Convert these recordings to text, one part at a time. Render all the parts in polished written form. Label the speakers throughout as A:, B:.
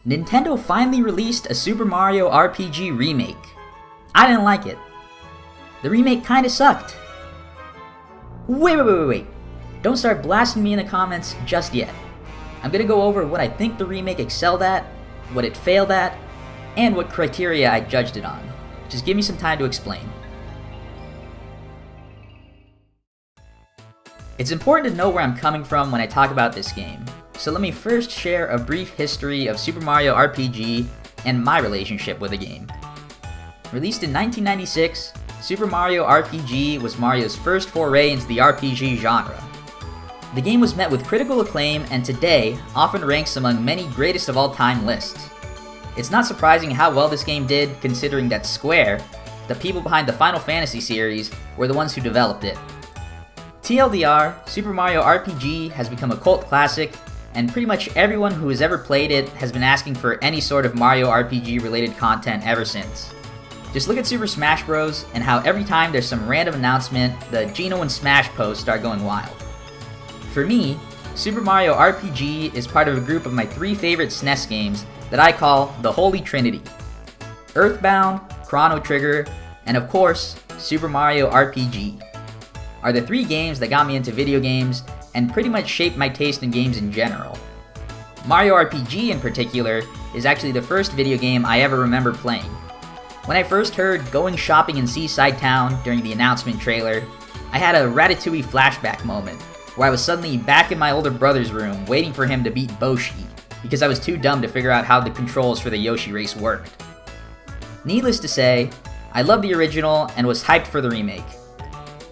A: Nintendo finally released a Super Mario RPG remake. I didn't like it. The remake kinda sucked. Wait. Don't start blasting me in the comments just yet. I'm gonna go over what I think the remake excelled at, what it failed at, and what criteria I judged it on. Just give me some time to explain. It's important to know where I'm coming from when I talk about this game, so let me first share a brief history of Super Mario RPG and my relationship with the game. Released in 1996, Super Mario RPG was Mario's first foray into the RPG genre. The game was met with critical acclaim and today often ranks among many greatest of all time lists. It's not surprising how well this game did considering that Square, the people behind the Final Fantasy series, were the ones who developed it. TLDR, Super Mario RPG has become a cult classic, and pretty much everyone who has ever played it has been asking for any sort of Mario RPG related content ever since. Just look at Super Smash Bros. And how every time there's some random announcement, the Geno and Smash posts start going wild. For me, Super Mario RPG is part of a group of my 3 favorite SNES games that I call the Holy Trinity: Earthbound, Chrono Trigger, and of course, Super Mario RPG. Are the 3 games that got me into video games and pretty much shaped my taste in games in general. Mario RPG in particular is actually the first video game I ever remember playing. When I first heard Going Shopping in Seaside Town during the announcement trailer, I had a Ratatouille flashback moment where I was suddenly back in my older brother's room waiting for him to beat Boshi because I was too dumb to figure out how the controls for the Yoshi race worked. Needless to say, I loved the original and was hyped for the remake.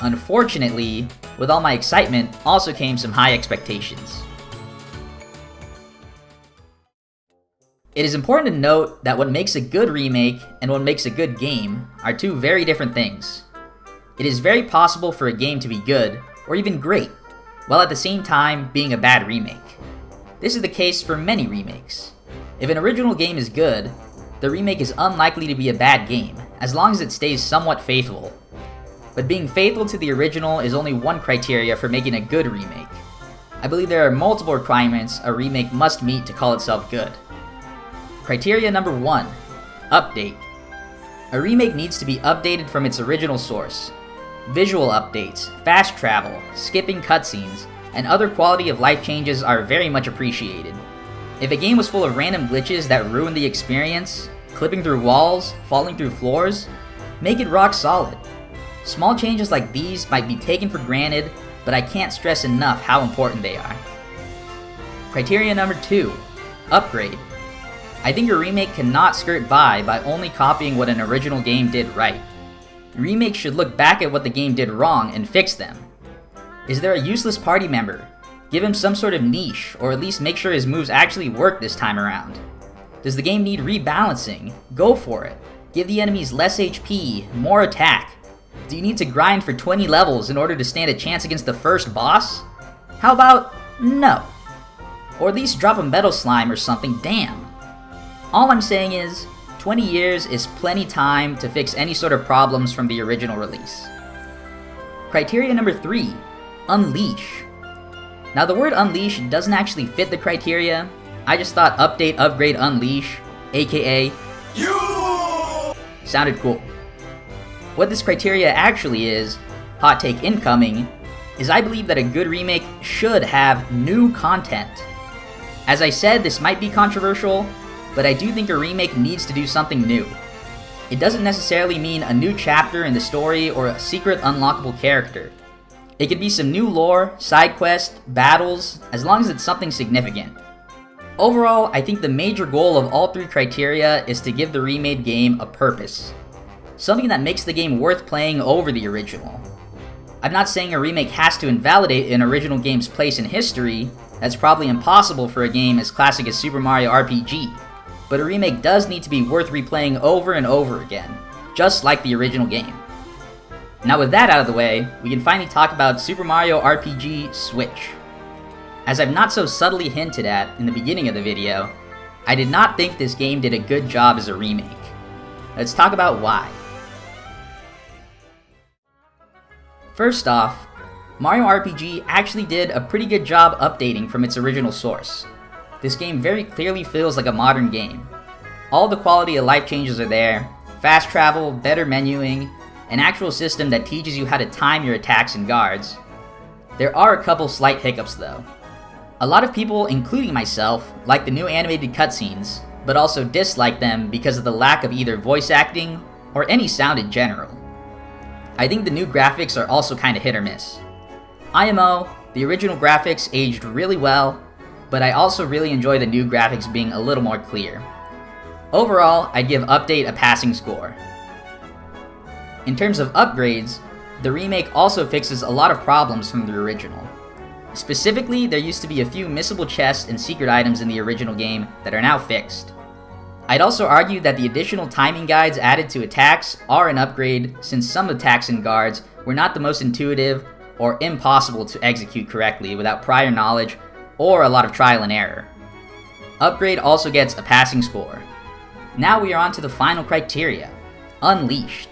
A: Unfortunately, with all my excitement also came some high expectations. It is important to note that what makes a good remake and what makes a good game are 2 very different things. It is very possible for a game to be good, or even great, while at the same time being a bad remake. This is the case for many remakes. If an original game is good, the remake is unlikely to be a bad game, as long as it stays somewhat faithful. But being faithful to the original is only one criteria for making a good remake. I believe there are multiple requirements a remake must meet to call itself good. Criteria number 1, update. A remake needs to be updated from its original source. Visual updates, fast travel, skipping cutscenes, and other quality of life changes are very much appreciated. If a game was full of random glitches that ruined the experience, clipping through walls, falling through floors, make it rock solid. Small changes like these might be taken for granted, but I can't stress enough how important they are. Criteria number 2, upgrade. I think a remake cannot skirt by only copying what an original game did right. Remakes should look back at what the game did wrong and fix them. Is there a useless party member? Give him some sort of niche, or at least make sure his moves actually work this time around. Does the game need rebalancing? Go for it. Give the enemies less HP, more attack. Do you need to grind for 20 levels in order to stand a chance against the first boss? How about no? Or at least drop a metal slime or something, damn. All I'm saying is, 20 years is plenty time to fix any sort of problems from the original release. Criteria number 3, unleash. Now the word unleash doesn't actually fit the criteria. I just thought update, upgrade, unleash, aka you, sounded cool. What this criteria actually is, hot take incoming, is I believe that a good remake should have new content. As I said, this might be controversial, but I do think a remake needs to do something new. It doesn't necessarily mean a new chapter in the story or a secret unlockable character. It could be some new lore, side quests, battles, as long as it's something significant. Overall, I think the major goal of all 3 criteria is to give the remade game a purpose. Something that makes the game worth playing over the original. I'm not saying a remake has to invalidate an original game's place in history. That's probably impossible for a game as classic as Super Mario RPG. But a remake does need to be worth replaying over and over again, just like the original game. Now with that out of the way, we can finally talk about Super Mario RPG Switch. As I've not so subtly hinted at in the beginning of the video, I did not think this game did a good job as a remake. Let's talk about why. First off, Mario RPG actually did a pretty good job updating from its original source. this game very clearly feels like a modern game. All the quality of life changes are there, fast travel, better menuing, an actual system that teaches you how to time your attacks and guards. There are a couple slight hiccups though. A lot of people, including myself, like the new animated cutscenes, but also dislike them because of the lack of either voice acting or any sound in general. I think the new graphics are also kinda hit or miss. IMO, the original graphics aged really well, but I also really enjoy the new graphics being a little more clear. Overall, I'd give Update a passing score. In terms of upgrades, the remake also fixes a lot of problems from the original. Specifically, there used to be a few missable chests and secret items in the original game that are now fixed. I'd also argue that the additional timing guides added to attacks are an upgrade, since some attacks and guards were not the most intuitive or impossible to execute correctly without prior knowledge or a lot of trial and error. Upgrade also gets a passing score. Now we are on to the final criteria, Unleashed.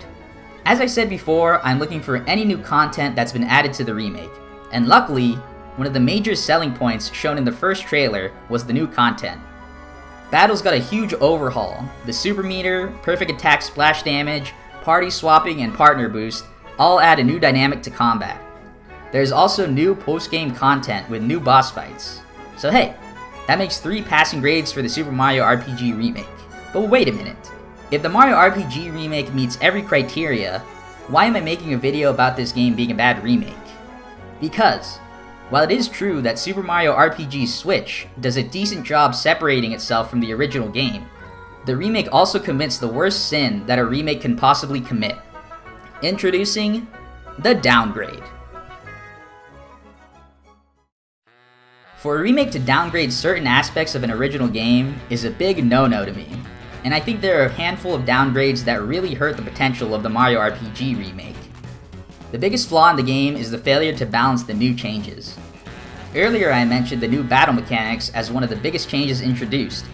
A: As I said before, I'm looking for any new content that's been added to the remake, and luckily, one of the major selling points shown in the first trailer was the new content. Battles got a huge overhaul. The super meter, perfect attack splash damage, party swapping, and partner boost all add a new dynamic to combat. There's also new post-game content with new boss fights. So hey, that makes 3 passing grades for the Super Mario RPG remake. But wait a minute. If the Mario RPG remake meets every criteria, why am I making a video about this game being a bad remake? Because, while it is true that Super Mario RPG Switch does a decent job separating itself from the original game, the remake also commits the worst sin that a remake can possibly commit. Introducing the downgrade. For a remake to downgrade certain aspects of an original game is a big no-no to me, and I think there are a handful of downgrades that really hurt the potential of the Mario RPG remake. The biggest flaw in the game is the failure to balance the new changes. Earlier I mentioned the new battle mechanics as one of the biggest changes introduced,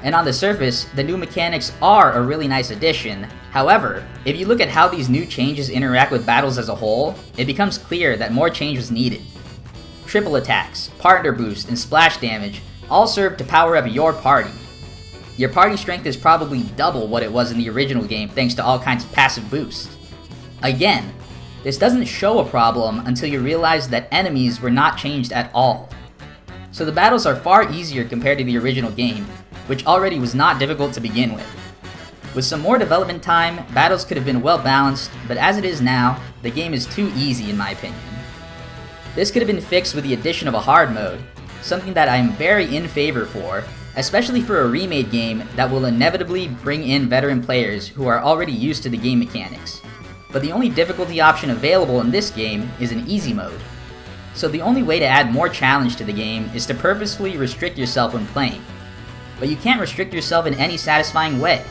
A: and on the surface, the new mechanics are a really nice addition. However, if you look at how these new changes interact with battles as a whole, it becomes clear that more change was needed. Triple attacks, partner boost, and splash damage all serve to power up your party. Your party strength is probably double what it was in the original game thanks to all kinds of passive boosts. Again, this doesn't show a problem until you realize that enemies were not changed at all. So the battles are far easier compared to the original game, which already was not difficult to begin with. With some more development time, battles could have been well balanced, but as it is now, the game is too easy in my opinion. This could have been fixed with the addition of a hard mode, something that I am very in favor for, especially for a remade game that will inevitably bring in veteran players who are already used to the game mechanics. But the only difficulty option available in this game is an easy mode. So the only way to add more challenge to the game is to purposefully restrict yourself when playing. But you can't restrict yourself in any satisfying way.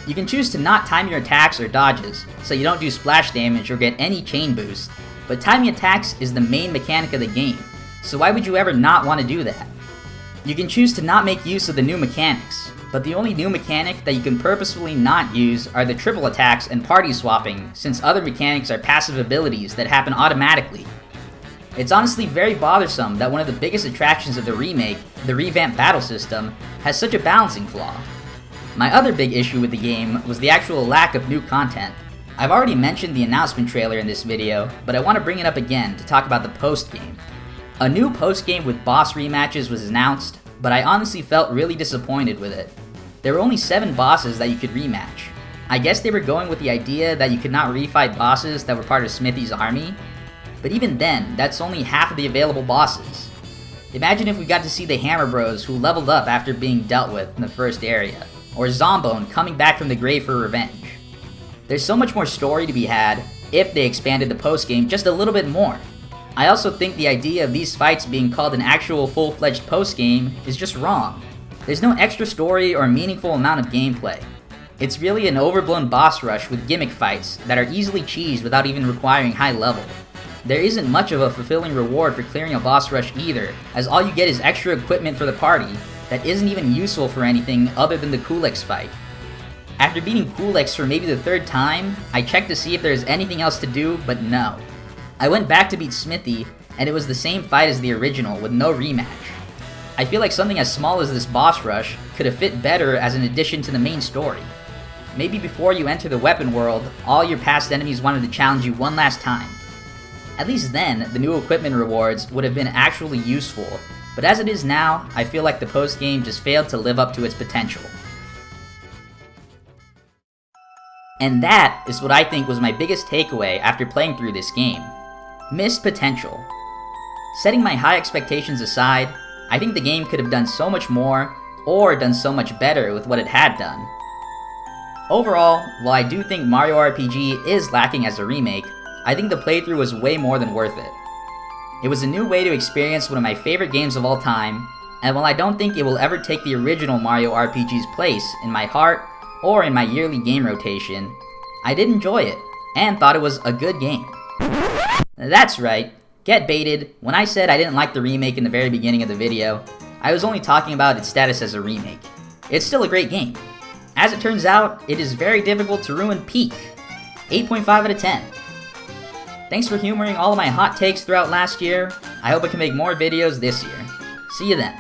A: You can choose to not time your attacks or dodges, so you don't do splash damage or get any chain boost, but timing attacks is the main mechanic of the game, so why would you ever not want to do that? You can choose to not make use of the new mechanics, but the only new mechanic that you can purposefully not use are the triple attacks and party swapping, since other mechanics are passive abilities that happen automatically. It's honestly very bothersome that one of the biggest attractions of the remake, the revamped battle system, has such a balancing flaw. My other big issue with the game was the actual lack of new content. I've already mentioned the announcement trailer in this video, but I want to bring it up again to talk about the post-game. A new post-game with boss rematches was announced, but I honestly felt really disappointed with it. There were only 7 bosses that you could rematch. I guess they were going with the idea that you could not refight bosses that were part of Smithy's army, but even then, that's only half of the available bosses. Imagine if we got to see the Hammer Bros who leveled up after being dealt with in the first area, or Zombone coming back from the grave for revenge. There's so much more story to be had if they expanded the post-game just a little bit more. I also think the idea of these fights being called an actual full-fledged post-game is just wrong. There's no extra story or meaningful amount of gameplay. It's really an overblown boss rush with gimmick fights that are easily cheesed without even requiring high level. There isn't much of a fulfilling reward for clearing a boss rush either, as all you get is extra equipment for the party that isn't even useful for anything other than the Kulex fight. After beating Kulex for maybe the 3rd time, I checked to see if there's anything else to do, but no. I went back to beat Smithy, and it was the same fight as the original with no rematch. I feel like something as small as this boss rush could have fit better as an addition to the main story. Maybe before you enter the weapon world, all your past enemies wanted to challenge you one last time. At least then, the new equipment rewards would have been actually useful, but as it is now, I feel like the post-game just failed to live up to its potential. And that is what I think was my biggest takeaway after playing through this game. Missed potential. Setting my high expectations aside, I think the game could have done so much more, or done so much better with what it had done. Overall, while I do think Mario RPG is lacking as a remake, I think the playthrough was way more than worth it. It was a new way to experience one of my favorite games of all time, and while I don't think it will ever take the original Mario RPG's place in my heart or in my yearly game rotation, I did enjoy it, and thought it was a good game. That's right, get baited. When I said I didn't like the remake in the very beginning of the video, I was only talking about its status as a remake. It's still a great game. As it turns out, it is very difficult to ruin Peak. 8.5 out of 10. Thanks for humoring all of my hot takes throughout last year. I hope I can make more videos this year. See you then.